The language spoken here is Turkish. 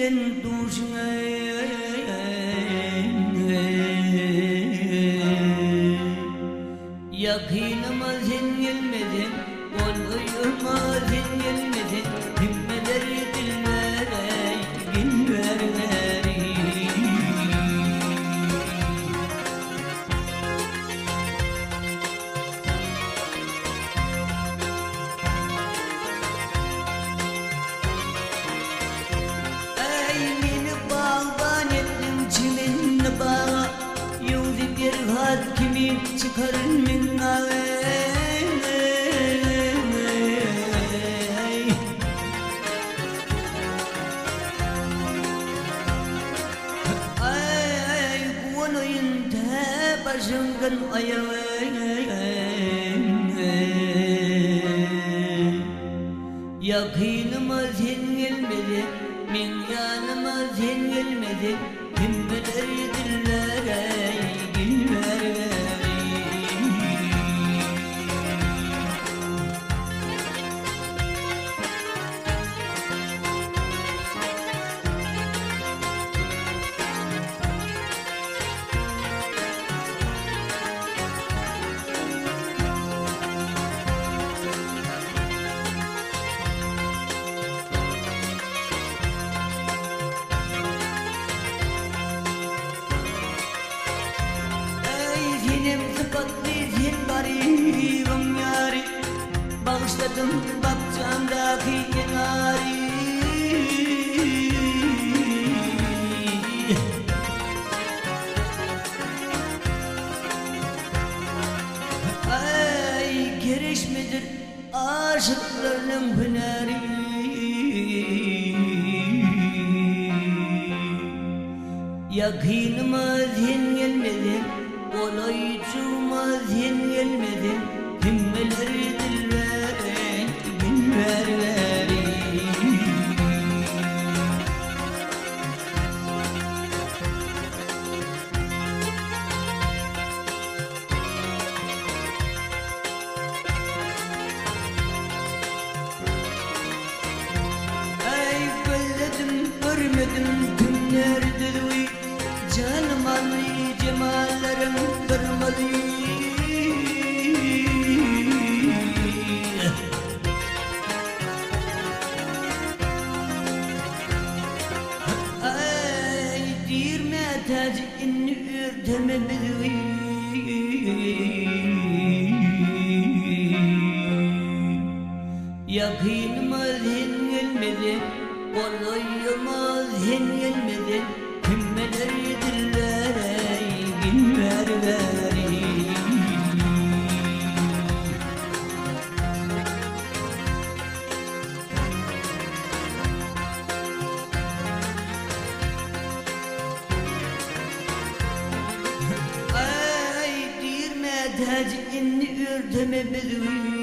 gelin duşuna Yakınıma sen gelmedin, oluyorma sen gelmedin Himmeleri dillere, günlerleri Eynini bağban ettim çimenini bağa Yolda bir hakimi çıkarın minnağı Başımdan ayağı Yakınıma sen gelmedin, min yanıma sen gelmedin Himmeleri dillere, günlerleri Zinim sıfatlı zin garibim yari Bağışladım bakcamdaki yanari Ay giriş midir aşıklarının hüneri Yakınıma sen gelmedin Olaycuma sen gelmedin Himmeleri dillere, günlerleri Ay gözledim görmedim günlerdir uy Canım anı cemallerim kırmalı Ay dirme tac inni ürdeme bizi Yakınıma sen gelmedin, olayıma sen gelmedin Himmeleri dillere, günlerleri Ay dirme tac inni ürdeme bizi